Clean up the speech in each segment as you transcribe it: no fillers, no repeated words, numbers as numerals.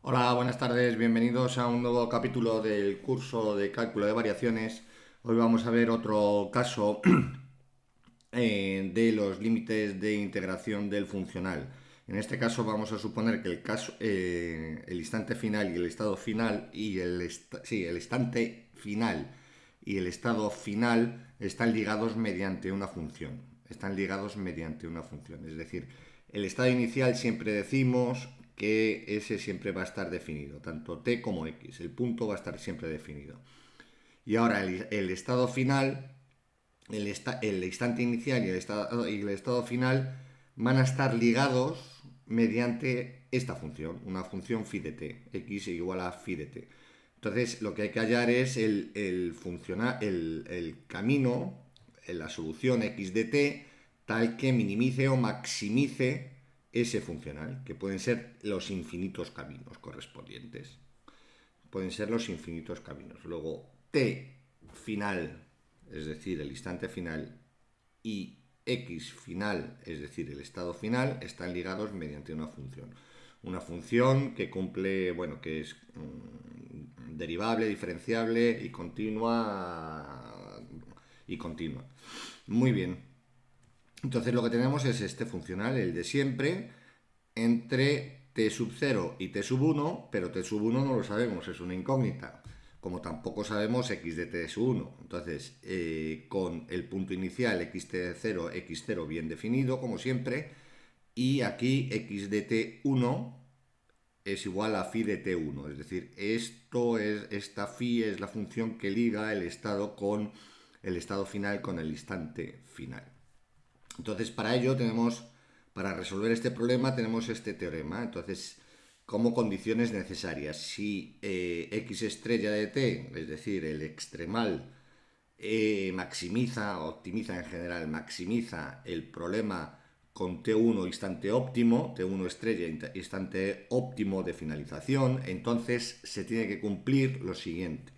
Hola, buenas tardes, bienvenidos a un nuevo capítulo del curso de cálculo de variaciones. Hoy vamos a ver otro caso de los límites de integración del funcional. En este caso vamos a suponer que el instante final y el estado final el instante final y el estado final están ligados mediante una función. Están ligados mediante una función. Es decir, el estado inicial siempre decimos que ese siempre va a estar definido, tanto t como x. El punto va a estar siempre definido. Y ahora el estado final, el instante inicial y el estado final van a estar ligados mediante esta función, una función phi de t, x igual a phi de t. Entonces lo que hay que hallar es el camino, la solución x de t, tal que minimice o maximice ese funcional, que pueden ser los infinitos caminos correspondientes. Pueden ser los infinitos caminos. Luego, t final, es decir, el instante final, y x final, es decir, el estado final, están ligados mediante una función. Una función que cumple, bueno, que es derivable, diferenciable y continua. Muy bien. Entonces lo que tenemos es este funcional, el de siempre, entre t sub 0 y t sub 1, pero t sub 1 no lo sabemos, es una incógnita, como tampoco sabemos x de t sub 1. Entonces, con el punto inicial xt0, x0 bien definido, como siempre, y aquí x de t1 es igual a phi de t1, es decir, esta phi es la función que liga el estado con el estado final con el instante final. Entonces, para resolver este problema, tenemos este teorema. Entonces, como condiciones necesarias, si x estrella de t, es decir, el extremal, optimiza en general, maximiza el problema con t1 instante óptimo, t1 estrella instante óptimo de finalización, entonces se tiene que cumplir lo siguiente.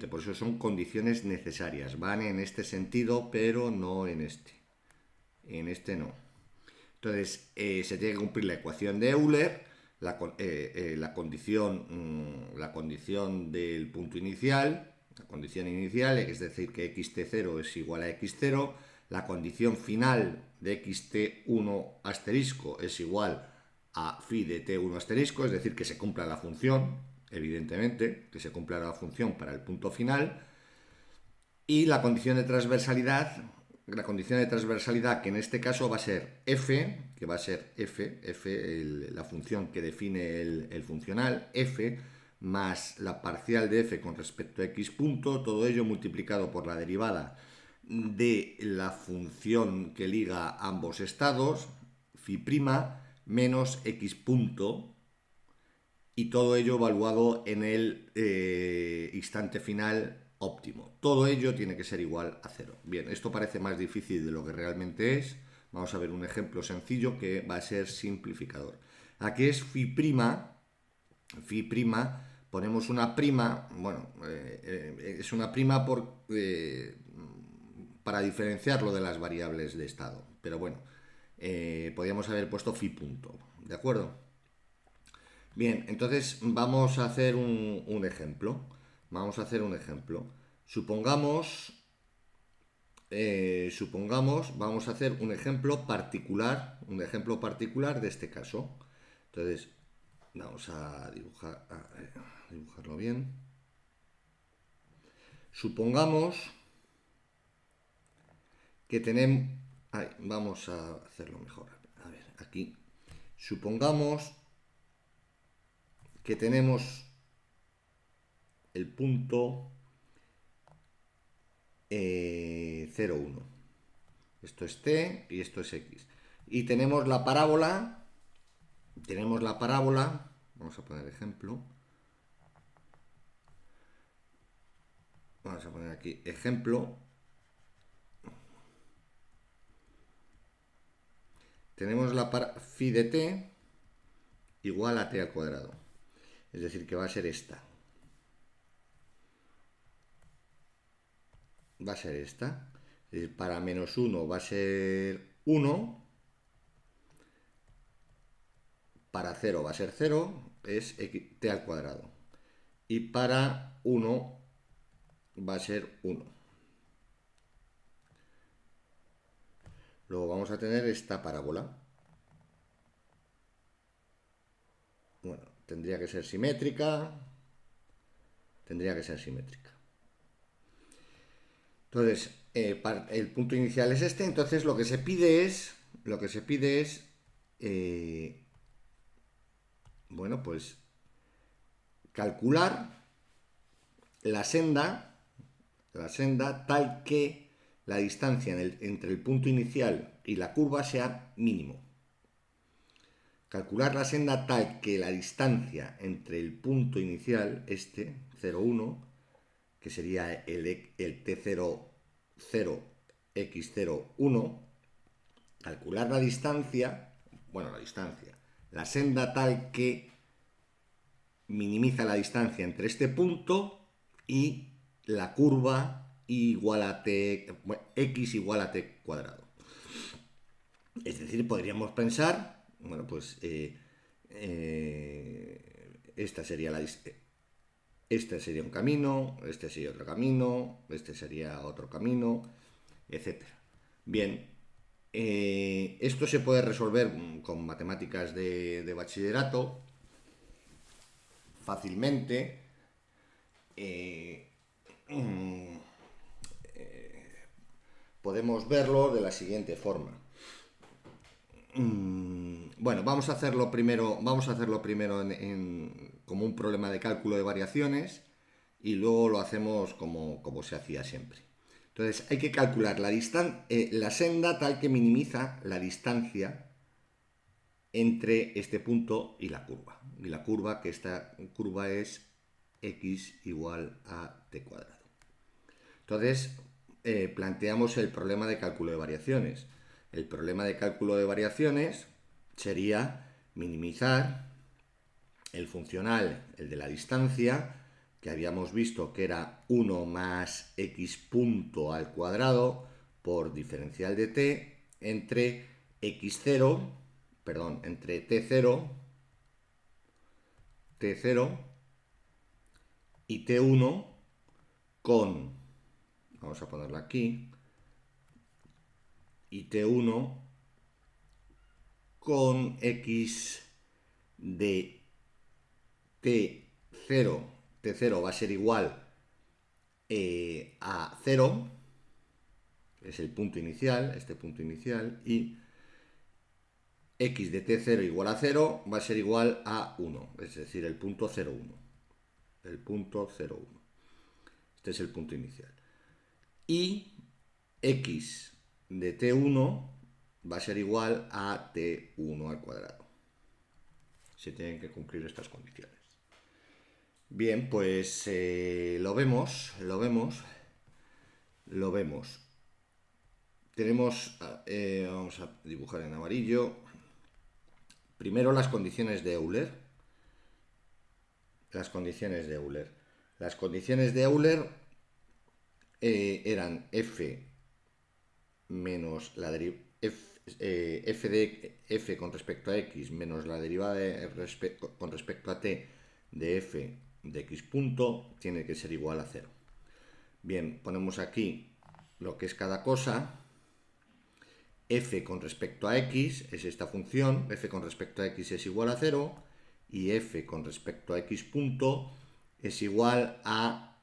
Por eso son condiciones necesarias. Van en este sentido, pero no en este. En este no. Entonces, se tiene que cumplir la ecuación de Euler, la condición del punto inicial, la condición inicial, es decir, que xt0 es igual a x0, la condición final de xt1 asterisco es igual a phi de t1 asterisco, es decir, que se cumpla la función, evidentemente, que se cumpla la función para el punto final, y la condición de transversalidad, que en este caso va a ser f, que va a ser la función que define el funcional, f, más la parcial de f con respecto a x punto, todo ello multiplicado por la derivada de la función que liga ambos estados, phi prima, menos x punto, y todo ello evaluado en el instante final óptimo. Todo ello tiene que ser igual a 0. Bien, esto parece más difícil de lo que realmente es. Vamos a ver un ejemplo sencillo que va a ser simplificador. Aquí es phi prima, ponemos una prima, bueno, es una prima para diferenciarlo de las variables de estado. Pero bueno, podríamos haber puesto phi punto, ¿de acuerdo? Bien, entonces vamos a hacer un ejemplo. Vamos a hacer un ejemplo. Vamos a hacer un ejemplo particular de este caso. Entonces, vamos a dibujarlo bien. Supongamos que tenemos... vamos a hacerlo mejor. A ver, aquí. Supongamos que tenemos el punto 0, 1. Esto es t y esto es x. Y tenemos la parábola, vamos a poner ejemplo, vamos a poner aquí ejemplo, tenemos la phi de t igual a t al cuadrado, es decir, que va a ser esta. Va a ser esta. Para menos 1 va a ser 1. para 0 va a ser 0, es t al cuadrado. Y para 1 va a ser 1. Luego vamos a tener esta parábola. Bueno, tendría que ser simétrica. Tendría que ser simétrica. Entonces, el punto inicial es este. Entonces, lo que se pide es, bueno, pues calcular la senda tal que la distancia entre el punto inicial y la curva sea mínimo. Calcular la senda tal que la distancia entre el punto inicial, 0, 1, que sería el T0, 0, X0, 1, calcular la distancia, la senda tal que minimiza la distancia entre este punto y la curva igual a t, x igual a t cuadrado. Es decir, podríamos pensar, bueno, pues esta sería este sería un camino, este sería otro camino, este sería otro camino, etc. Bien, esto se puede resolver con matemáticas de bachillerato fácilmente. Podemos verlo de la siguiente forma. Bueno, vamos a hacerlo primero como un problema de cálculo de variaciones y luego lo hacemos como se hacía siempre. Entonces hay que calcular la senda tal que minimiza la distancia entre este punto y la curva. Y la curva, que esta curva es x igual a t cuadrado. Entonces planteamos el problema de cálculo de variaciones. El problema de cálculo de variaciones sería minimizar el funcional, el de la distancia, que habíamos visto que era 1 más x punto al cuadrado por diferencial de t entre x0, perdón, entre t0 y t1 con, vamos a ponerlo aquí, y t1 con x de t0. T0 va a ser igual a 0, es el punto inicial, este punto inicial, y x de t0 igual a 0 va a ser igual a 1, es decir, el punto 0,1. El punto 0,1. Este es el punto inicial. Y x de t1 va a ser igual a t1 al cuadrado. Se tienen que cumplir estas condiciones. Bien, pues lo vemos. Tenemos, vamos a dibujar en amarillo. Primero las condiciones de Euler. Las condiciones de Euler eran f menos la derivada f de f con respecto a x menos la derivada con respecto a t de f de x punto tiene que ser igual a 0. Bien, ponemos aquí lo que es cada cosa. F con respecto a x es esta función, f con respecto a x es igual a 0 y f con respecto a x punto es igual a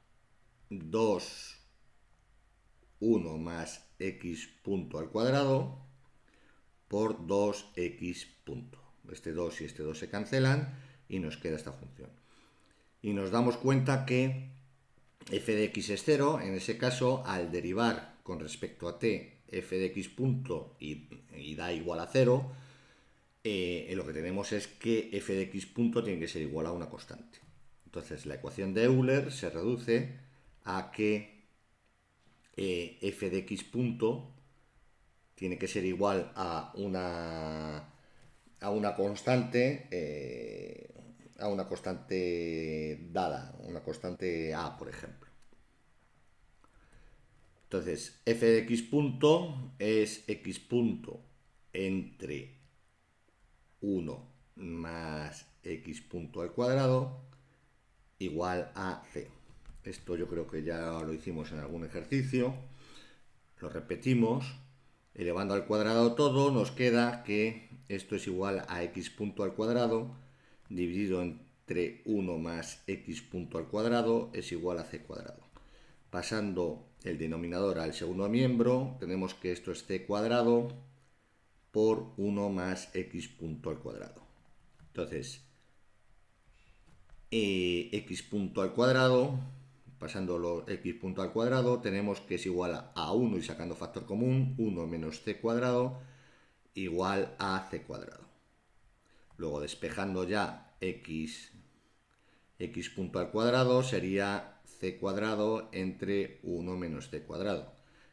2, 1 más x punto al cuadrado por 2x punto. Este 2 y este 2 se cancelan y nos queda esta función. Y nos damos cuenta que f de x es 0, en ese caso, al derivar con respecto a t f de x punto y da igual a 0, lo que tenemos es que f de x punto tiene que ser igual a una constante. Entonces la ecuación de Euler se reduce a que f de x punto tiene que ser igual a una constante dada, una constante a, por ejemplo. Entonces, f de x punto es x punto entre 1 más x punto al cuadrado igual a c. Esto yo creo que ya lo hicimos en algún ejercicio. Lo repetimos. Elevando al cuadrado todo, nos queda que esto es igual a x punto al cuadrado dividido entre 1 más x punto al cuadrado es igual a c cuadrado. Pasando el denominador al segundo miembro, tenemos que esto es c cuadrado por 1 más x punto al cuadrado. Entonces, x punto al cuadrado, pasando los x punto al cuadrado, tenemos que es igual a 1 y sacando factor común, 1 menos c cuadrado igual a c cuadrado. Luego despejando ya x punto al cuadrado sería c cuadrado entre 1 menos c cuadrado.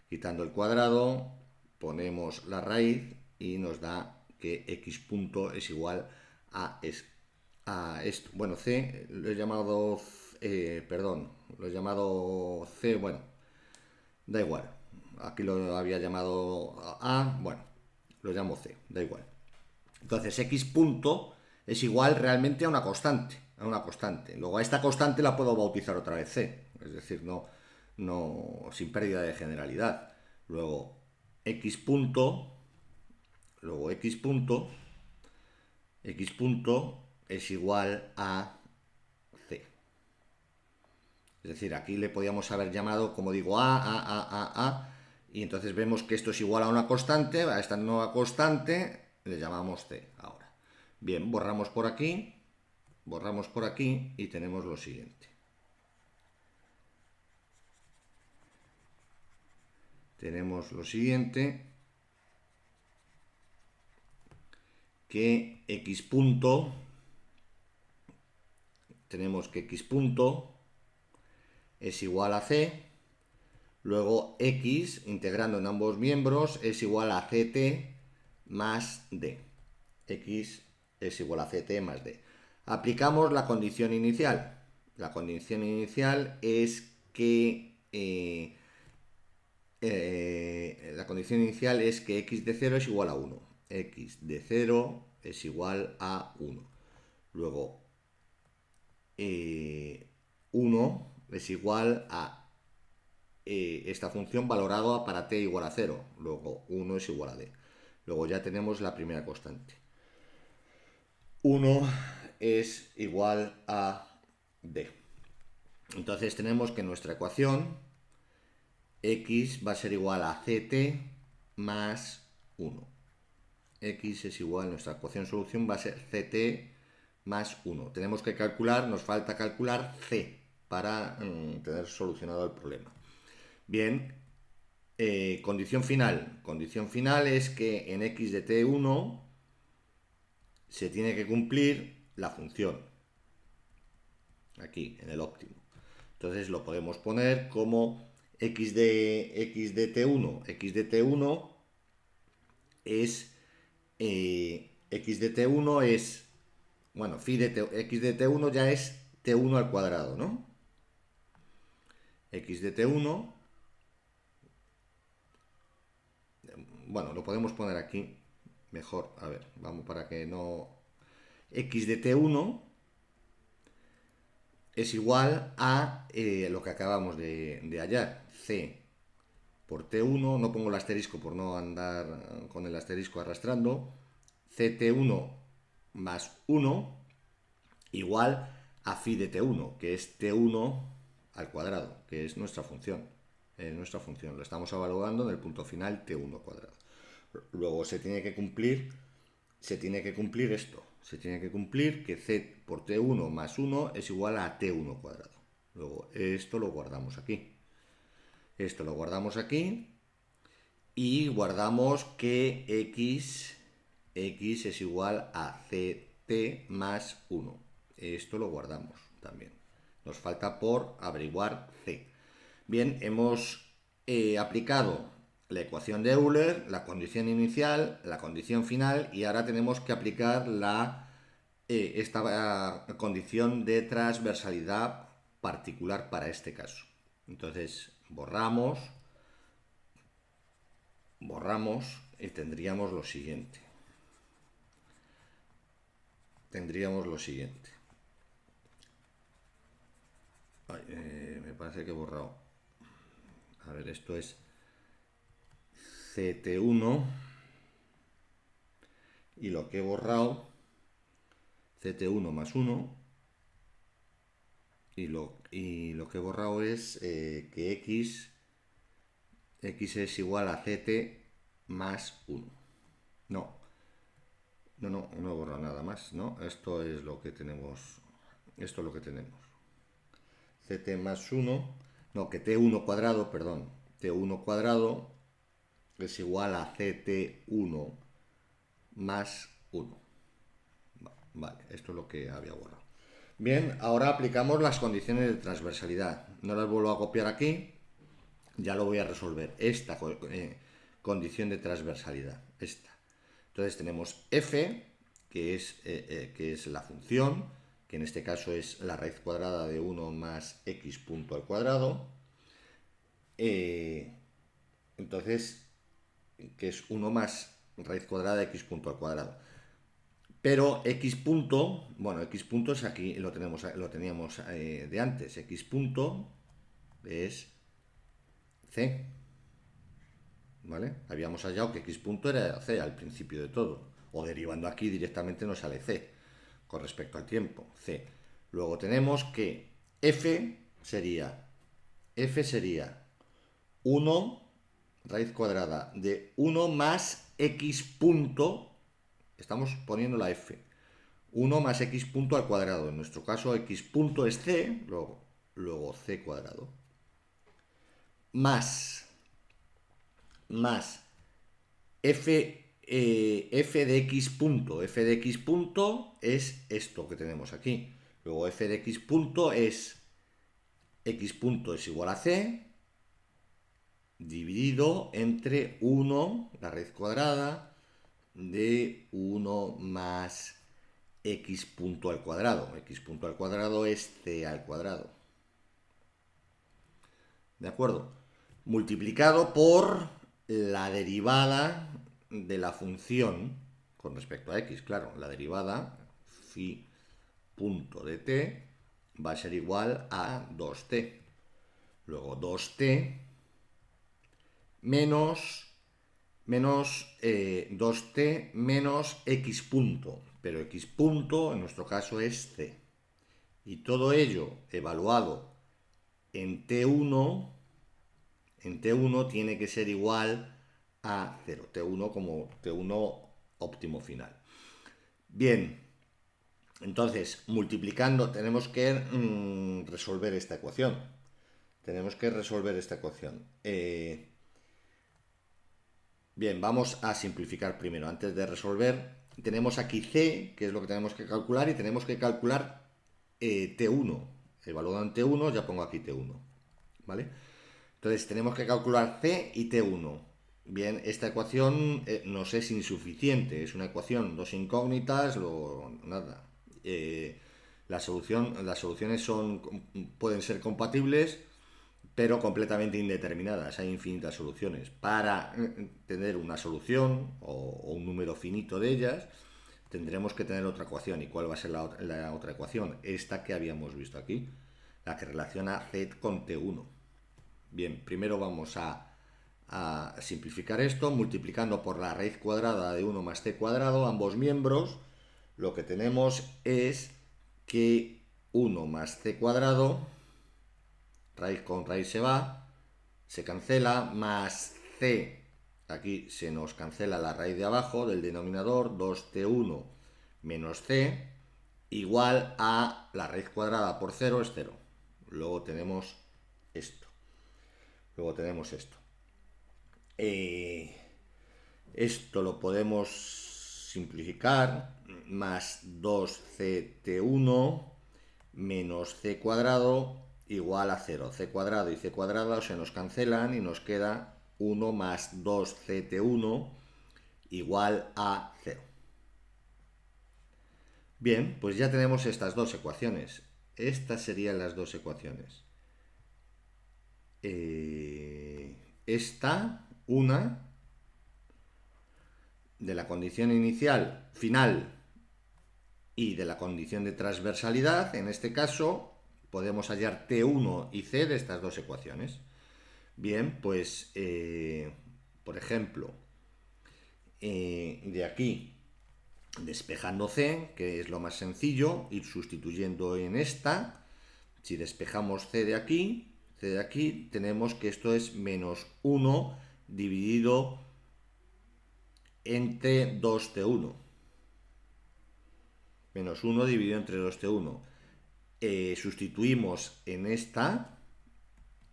Quitando el cuadrado, ponemos la raíz y nos da que x punto es igual a esto. Bueno, c lo he llamado, lo he llamado c, bueno, da igual. Aquí lo había llamado a, bueno, lo llamo c, da igual. Entonces x punto es igual realmente a una constante. Luego a esta constante la puedo bautizar otra vez c, es decir, no sin pérdida de generalidad. Luego x punto es igual a c. Es decir, aquí le podíamos haber llamado, como digo, a, y entonces vemos que esto es igual a una constante, a esta nueva constante le llamamos c ahora. Bien, borramos por aquí y tenemos lo siguiente. Que x punto, tenemos que x punto es igual a c, luego x, integrando en ambos miembros, es igual a ct más d. X es igual a ct más d. Aplicamos la condición inicial. La condición inicial es que x de 0 es igual a 1. X de 0 es igual a 1. Luego 1 es igual a esta función valorada para t igual a 0. Luego 1 es igual a d. Luego ya tenemos la primera constante. 1 es igual a d. Entonces tenemos que nuestra ecuación x va a ser igual a ct más 1. X es igual, nuestra ecuación solución va a ser ct más 1. Tenemos que calcular, nos falta calcular c para tener solucionado el problema. Bien, condición final. Condición final es que en x de t1 se tiene que cumplir la función. Aquí, en el óptimo. Entonces lo podemos poner como x de t1. X de t1 es... x de t1 es... Bueno, phi de x de t1 ya es t1 al cuadrado, ¿no? X de t1... Bueno, lo podemos poner aquí mejor. A ver, vamos para que no... X de t1 es igual a lo que acabamos de hallar. C por t1, no pongo el asterisco por no andar con el asterisco arrastrando. ct1 más 1 igual a phi de t1, que es t1 al cuadrado, que es nuestra función. Lo estamos evaluando en el punto final t1 cuadrado. Luego se tiene que cumplir esto. Se tiene que cumplir que c por t1 más 1 es igual a t1 cuadrado. Luego esto lo guardamos aquí. Y guardamos que x es igual a ct más 1. Esto lo guardamos también. Nos falta por averiguar c. Bien, hemos aplicado la ecuación de Euler, la condición inicial, la condición final, y ahora tenemos que aplicar esta condición de transversalidad particular para este caso. Entonces borramos y tendríamos lo siguiente. tendríamos lo siguiente. Ay, me parece que he borrado. A ver, esto es CT1 y lo que he borrado, CT1 más 1, y lo que he borrado es que X es igual a CT más 1. No he borrado nada más, ¿no? Esto es lo que tenemos. Esto es lo que tenemos. CT más 1, no, que T1 cuadrado, perdón, T1 cuadrado es igual a CT1 más 1. Vale, esto es lo que había borrado. Bien, ahora aplicamos las condiciones de transversalidad. No las vuelvo a copiar aquí, ya lo voy a resolver. Esta condición de transversalidad, esta. Entonces tenemos f, que es la función, que en este caso es la raíz cuadrada de 1 más x punto al cuadrado. Entonces, que es 1 más raíz cuadrada de x punto al cuadrado. Pero x punto, bueno, x punto es aquí, lo teníamos de antes. X punto es c, ¿vale? Habíamos hallado que x punto era c al principio de todo, o derivando aquí directamente nos sale c con respecto al tiempo, c. Luego tenemos que f sería 1 raíz cuadrada de 1 más x punto, estamos poniendo la f, 1 más x punto al cuadrado. En nuestro caso x punto es c, luego c cuadrado, más f, f de x punto. F de x punto es esto que tenemos aquí. Luego f de x punto es x punto es igual a c dividido entre 1, la raíz cuadrada de 1 más x punto al cuadrado. X punto al cuadrado es c al cuadrado. ¿De acuerdo? Multiplicado por la derivada de la función con respecto a x. Claro, la derivada phi punto de t va a ser igual a 2t. Luego 2t menos 2t menos x punto. Pero x punto en nuestro caso es c. Y todo ello evaluado en T1 tiene que ser igual a 0. T1 como T1 óptimo final. Bien, entonces multiplicando tenemos que resolver esta ecuación. Bien, vamos a simplificar primero. Antes de resolver, tenemos aquí c, que es lo que tenemos que calcular, y tenemos que calcular T1. Evaluado en T1, ya pongo aquí T1. ¿Vale? Entonces tenemos que calcular c y T1. Bien, esta ecuación nos es insuficiente. Es una ecuación, dos incógnitas, nada. Las soluciones pueden ser compatibles, pero completamente indeterminadas. Hay infinitas soluciones. Para tener una solución o un número finito de ellas, tendremos que tener otra ecuación. ¿Y cuál va a ser la otra ecuación? Esta que habíamos visto aquí, la que relaciona z con T1. Bien, primero vamos a simplificar esto multiplicando por la raíz cuadrada de 1 más t cuadrado, ambos miembros. Lo que tenemos es que 1 más c cuadrado, raíz con raíz se cancela, más c, aquí se nos cancela la raíz de abajo del denominador, 2t1 menos c, igual a la raíz cuadrada por 0 es 0. Luego tenemos esto. Esto lo podemos simplificar, más 2ct1 menos c cuadrado igual a 0. C cuadrado y c cuadrado se nos cancelan y nos queda 1 más 2ct1 igual a 0. Bien, pues ya tenemos estas dos ecuaciones. Estas serían las dos ecuaciones. Esta, una de la condición inicial final Y de la condición de transversalidad, en este caso, podemos hallar T1 y C de estas dos ecuaciones. Bien, pues, por ejemplo, de aquí, despejando C, que es lo más sencillo, ir sustituyendo en esta. Si despejamos C de aquí, tenemos que esto es menos 1 dividido entre 2T1. Menos 1 dividido entre 2T1. Sustituimos en esta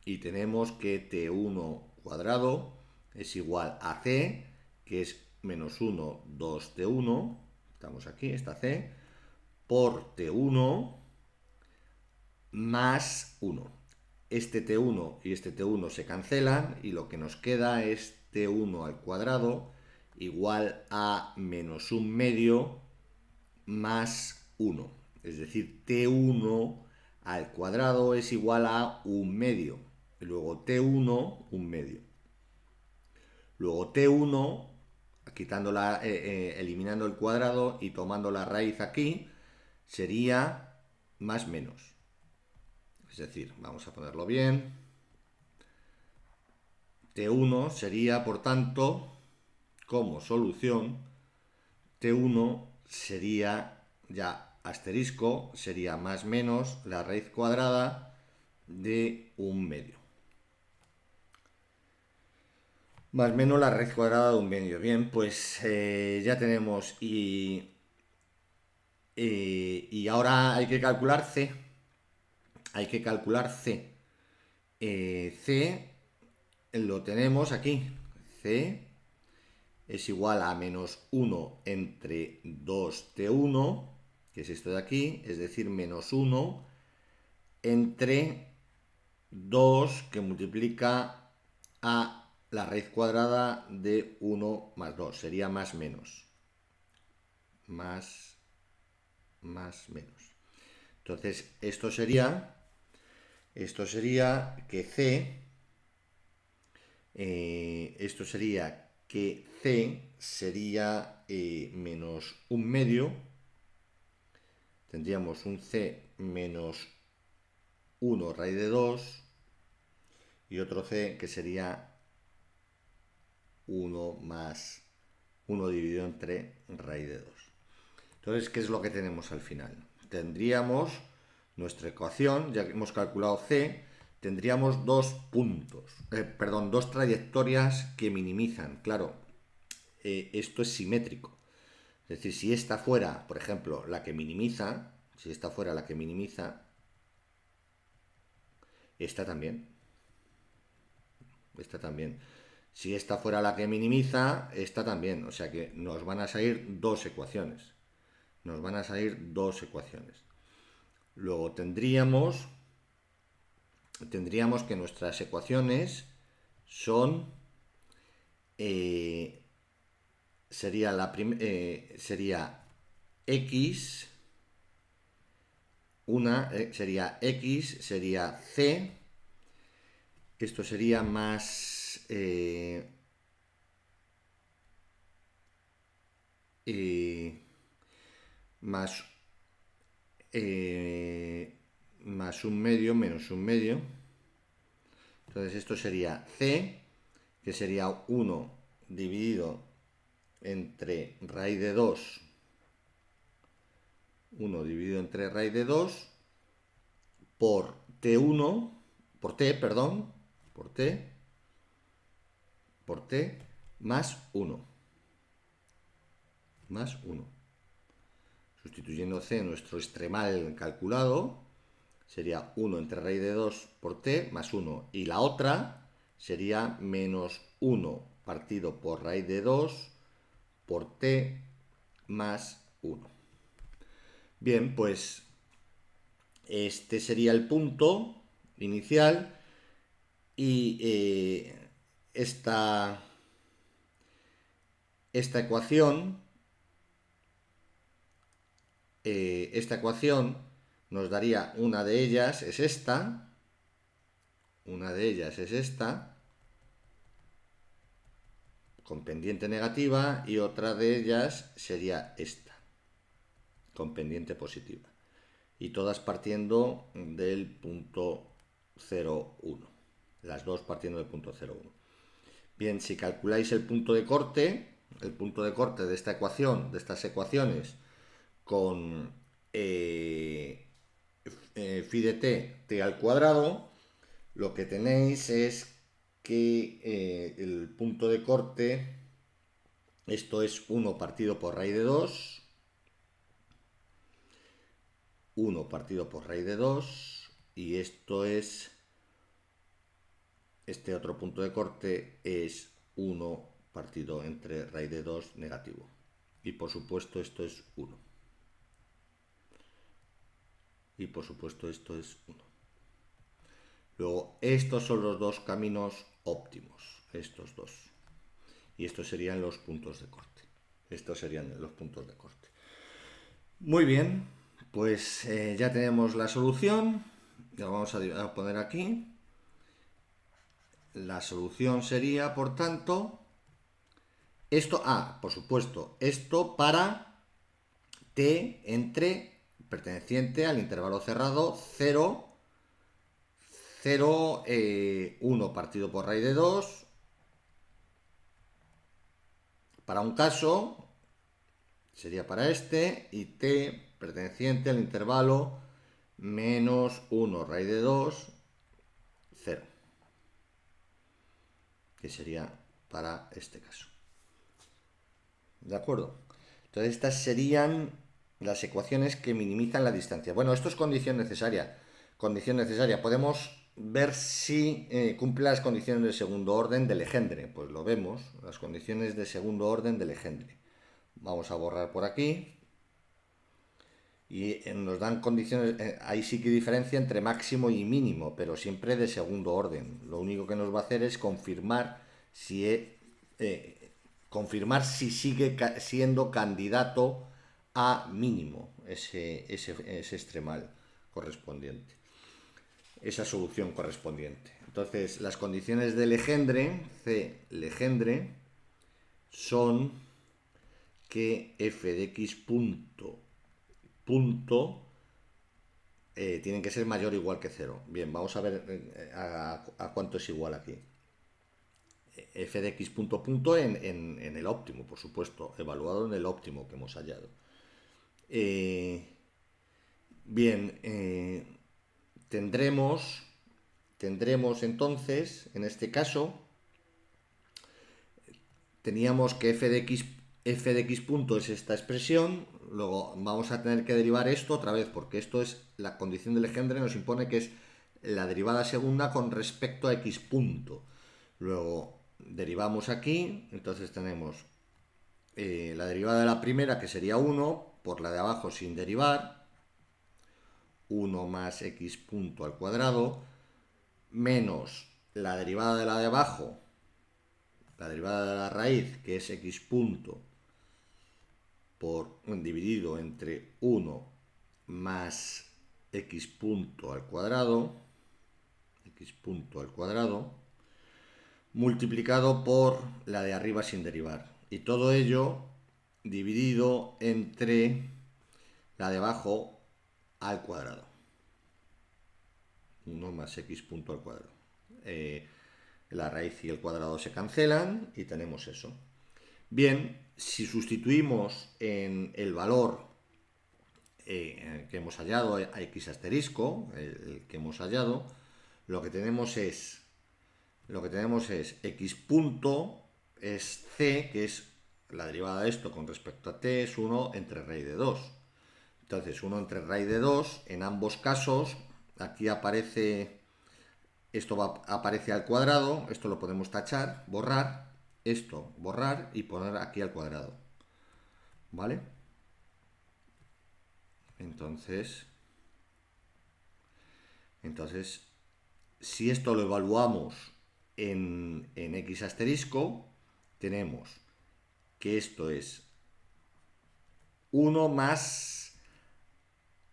y tenemos que T1 cuadrado es igual a C, que es menos 1, 2T1, estamos aquí, esta C, por T1 más 1. Este T1 y este T1 se cancelan y lo que nos queda es T1 al cuadrado igual a menos 1 medio más 1. Es decir, T1 al cuadrado es igual a 1 medio. Y luego T1, 1 medio. Luego T1, eliminando el cuadrado y tomando la raíz aquí, sería más menos. Es decir, vamos a ponerlo bien. T1 sería, por tanto, como solución, T1 sería ya asterisco, sería más menos la raíz cuadrada de 1 medio. Más menos la raíz cuadrada de 1 medio. Bien, pues ya tenemos y ahora hay que calcular C. Hay que calcular C. C lo tenemos aquí. C es igual a menos 1 entre 2T1, que es esto de aquí, es decir, menos 1 entre 2 que multiplica a la raíz cuadrada de 1 más 2. Sería más menos. Más menos. Entonces, esto sería que C, esto sería que C sería menos 1 medio. Tendríamos un C menos 1 raíz de 2 y otro C que sería 1 más 1 dividido entre raíz de 2. Entonces, ¿qué es lo que tenemos al final? Tendríamos nuestra ecuación, ya que hemos calculado C, tendríamos dos trayectorias que minimizan. Claro, esto es simétrico. Es decir, si esta fuera, por ejemplo, la que minimiza, esta también. Esta también. Si esta fuera la que minimiza, esta también. O sea que nos van a salir dos ecuaciones. Luego tendríamos que nuestras ecuaciones son sería x, sería x, sería c, esto sería más más 1 medio menos 1 medio. Entonces esto sería c, que sería 1 dividido entre raíz de 2, 1 dividido entre raíz de 2 por t1, por t, perdón, por t más 1. Más 1. Sustituyendo c en nuestro extremal calculado, sería 1 entre raíz de 2 por t más 1. Y la otra sería menos 1 partido por raíz de 2 por t más 1. Bien, pues este sería el punto inicial y esta ecuación nos daría, una de ellas es esta, con pendiente negativa, y otra de ellas sería esta, con pendiente positiva. Y todas partiendo del punto 0,1. Las dos partiendo del punto 0,1. Bien, si calculáis el punto de corte de esta ecuación, de estas ecuaciones, con phi de t al cuadrado, lo que tenéis es que el punto de corte, esto es 1 partido por raíz de 2, 1 partido por raíz de 2, y esto es, este otro punto de corte es 1 partido entre raíz de 2 negativo. Y por supuesto esto es 1. Y por supuesto esto es 1. Luego, estos son los dos caminos óptimos, estos dos. Y estos serían los puntos de corte. Estos serían los puntos de corte. Muy bien, pues ya tenemos la solución. La vamos a poner aquí. La solución sería, por tanto, esto, por supuesto, esto para t entre perteneciente al intervalo cerrado 0, 0, 1 partido por raíz de 2. Para un caso, sería para este, y t perteneciente al intervalo menos 1 raíz de 2, 0. Que sería para este caso. ¿De acuerdo? Entonces estas serían las ecuaciones que minimizan la distancia. Bueno, esto es condición necesaria. Condición necesaria. Podemos ver si cumple las condiciones de segundo orden de Legendre. Pues lo vemos, las condiciones de segundo orden de Legendre. Vamos a borrar por aquí. Y nos dan condiciones, ahí sí que diferencia entre máximo y mínimo, pero siempre de segundo orden. Lo único que nos va a hacer es confirmar si sigue siendo candidato a mínimo ese extremal correspondiente, esa solución correspondiente. Entonces, las condiciones de Legendre, C Legendre, son que f de x punto tienen que ser mayor o igual que 0. Bien, vamos a ver a cuánto es igual aquí. F de x punto en el óptimo, por supuesto, evaluado en el óptimo que hemos hallado. Bien, tendremos entonces, en este caso, teníamos que f de x punto es esta expresión. Luego vamos a tener que derivar esto otra vez, porque esto es la condición de Legendre, nos impone que es la derivada segunda con respecto a x punto. Luego derivamos aquí, entonces tenemos la derivada de la primera, que sería 1, por la de abajo sin derivar, 1 más x punto al cuadrado, menos la derivada de la de abajo, la derivada de la raíz, que es x punto dividido entre 1 más x punto al cuadrado, multiplicado por la de arriba sin derivar. Y todo ello dividido entre la de abajo al cuadrado. 1 más x punto al cuadrado. La raíz y el cuadrado se cancelan y tenemos eso. Bien, si sustituimos en el valor que hemos hallado a x asterisco, el que hemos hallado, lo que tenemos es x punto es c, que es la derivada de esto con respecto a t, es 1 entre raíz de 2. Entonces, 1 entre raíz de 2, en ambos casos, aquí aparece, aparece al cuadrado, esto lo podemos tachar, borrar, esto, borrar y poner aquí al cuadrado. ¿Vale? Entonces, si esto lo evaluamos en x asterisco, tenemos que esto es 1 más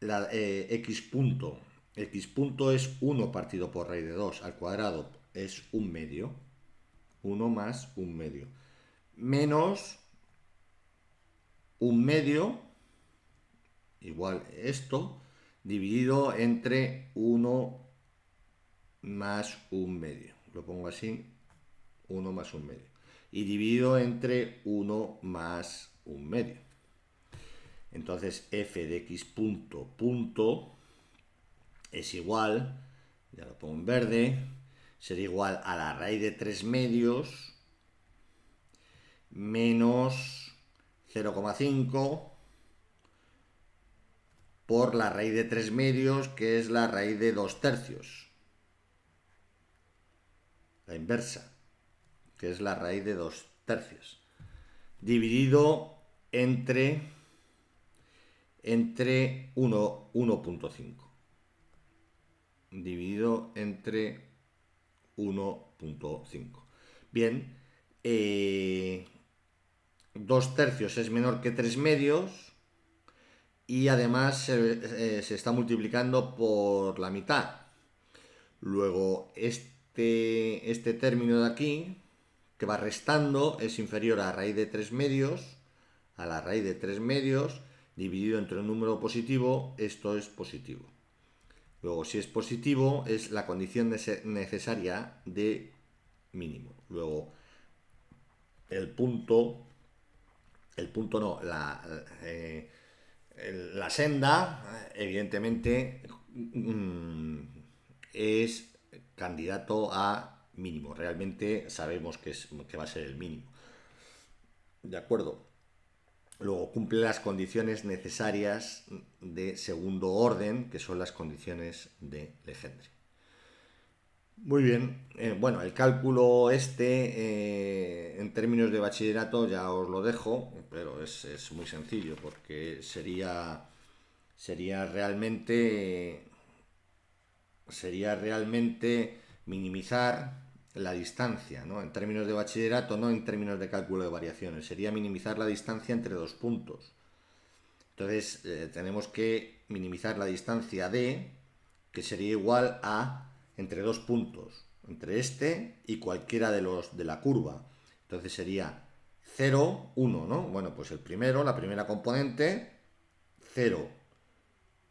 la x punto. X punto es 1 partido por raíz de 2 al cuadrado, es 1 medio. 1 más 1 medio. Menos 1 medio, igual esto, dividido entre 1 más 1/2. Lo pongo así, 1 más 1/2. Y dividido entre 1 más 1/2. Entonces f de x punto es igual, ya lo pongo en verde, sería igual a la raíz de 3/2 menos 0,5 por la raíz de 3/2, que es la raíz de 2/3. La inversa, que es la raíz de 2/3. Dividido entre 1,5. Dividido entre 1,5. Bien, 2/3 es menor que 3/2 y además se está multiplicando por la mitad. Luego, este término de aquí, que va restando, es inferior a la raíz de 3/2, dividido entre un número positivo, esto es positivo. Luego, si es positivo, es la condición necesaria de mínimo. Luego, el punto no, la senda, evidentemente, es candidato a mínimo. Realmente sabemos que va a ser el mínimo. ¿De acuerdo? Luego cumple las condiciones necesarias de segundo orden, que son las condiciones de Legendre. Muy bien, bueno, el cálculo en términos de bachillerato ya os lo dejo, pero es muy sencillo porque sería realmente minimizar la distancia, ¿no? En términos de bachillerato, no en términos de cálculo de variaciones, sería minimizar la distancia entre dos puntos. Entonces tenemos que minimizar la distancia D, que sería igual a entre dos puntos, entre este y cualquiera de los de la curva. Entonces sería 0, 1, ¿no? Bueno, pues la primera componente, 0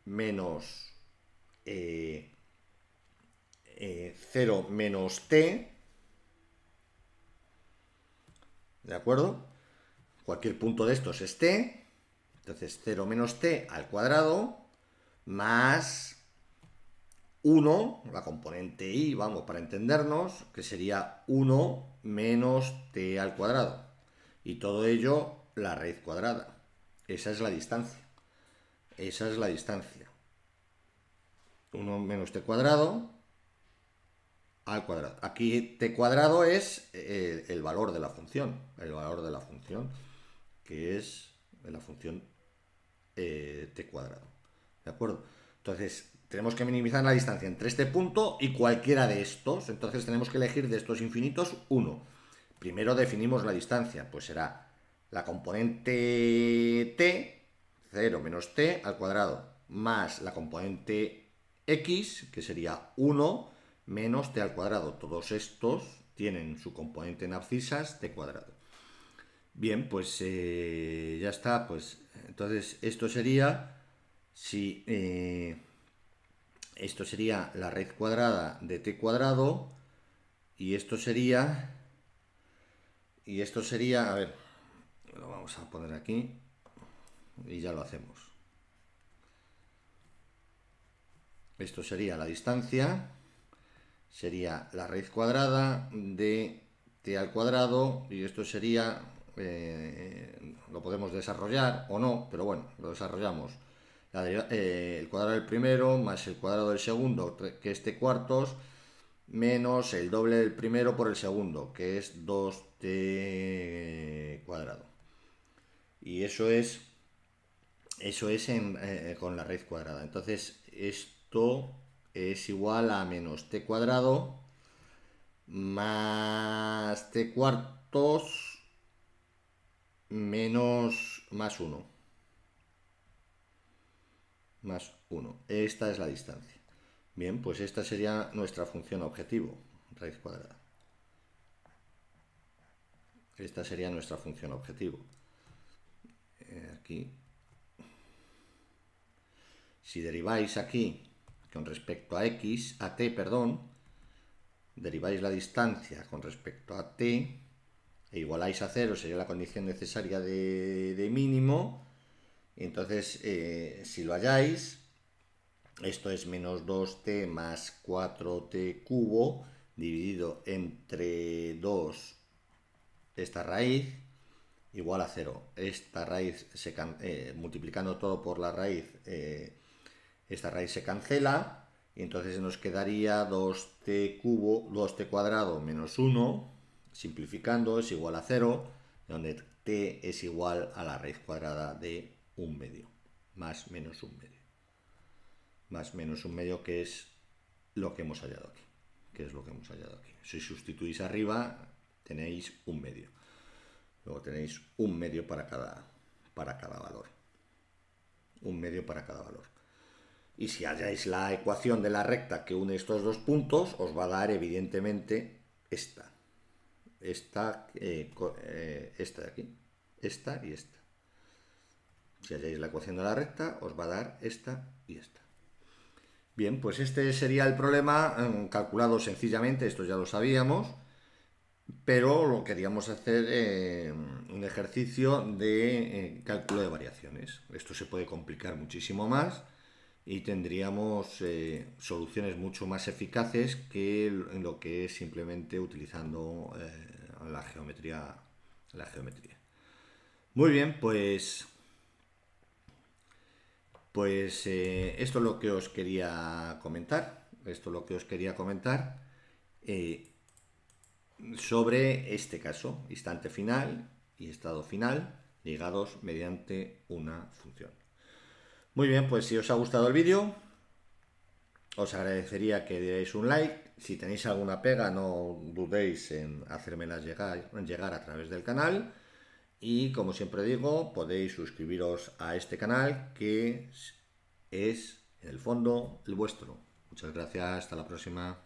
menos 0 menos t, ¿de acuerdo? Cualquier punto de estos es t, entonces 0 menos t al cuadrado, más 1, la componente y, vamos, para entendernos, que sería 1 menos t al cuadrado. Y todo ello, la raíz cuadrada. Esa es la distancia. 1 menos t cuadrado al cuadrado. Aquí t cuadrado es el valor de la función. El valor de la función, que es la función t cuadrado. ¿De acuerdo? Entonces, tenemos que minimizar la distancia entre este punto y cualquiera de estos. Entonces, tenemos que elegir de estos infinitos uno. Primero definimos la distancia, pues será la componente t, 0 menos t al cuadrado, más la componente x, que sería 1 menos t al cuadrado. Todos estos tienen su componente en abscisas t cuadrado. Bien, pues ya está. Pues entonces esto sería, si esto sería la raíz cuadrada de t cuadrado, y esto sería, a ver, lo vamos a poner aquí y ya lo hacemos. Esto sería la distancia, sería la raíz cuadrada de t al cuadrado, y esto sería, lo podemos desarrollar o no, pero bueno, lo desarrollamos. El cuadrado del primero más el cuadrado del segundo, que es t cuartos, menos el doble del primero por el segundo, que es 2t cuadrado. Y eso es con la raíz cuadrada. Entonces esto es igual a menos t cuadrado más t cuartos menos más 1. Más 1. Esta es la distancia. Bien, pues esta sería nuestra función objetivo, raíz cuadrada. Esta sería nuestra función objetivo. Aquí Si deriváis aquí con respecto a x, a t, perdón, deriváis la distancia con respecto a t e igualáis a 0, sería la condición necesaria de mínimo. Y entonces, si lo halláis, esto es menos 2t más 4t cubo dividido entre 2, esta raíz, igual a 0. Esta raíz, multiplicando todo por la raíz, esta raíz se cancela y entonces nos quedaría 2t cubo, 2t cuadrado menos 1, simplificando es igual a 0, donde t es igual a la raíz cuadrada de 1/2, más menos 1/2. Más menos 1/2, que es lo que hemos hallado aquí. Si sustituís arriba, tenéis 1/2. Luego tenéis 1/2 para cada valor. 1/2 para cada valor. Y si halláis la ecuación de la recta que une estos dos puntos, os va a dar evidentemente esta. Esta de aquí. Esta y esta. Si halláis la ecuación de la recta, os va a dar esta y esta. Bien, pues este sería el problema calculado sencillamente, esto ya lo sabíamos, pero lo queríamos hacer un ejercicio de cálculo de variaciones. Esto se puede complicar muchísimo más y tendríamos soluciones mucho más eficaces que en lo que es simplemente utilizando la geometría. Muy bien, pues esto es lo que os quería comentar. Sobre este caso, instante final y estado final ligados mediante una función. Muy bien, pues si os ha gustado el vídeo, os agradecería que dierais un like. Si tenéis alguna pega, no dudéis en hacérmelas llegar a través del canal. Y como siempre digo, podéis suscribiros a este canal, que es en el fondo el vuestro. Muchas gracias, hasta la próxima.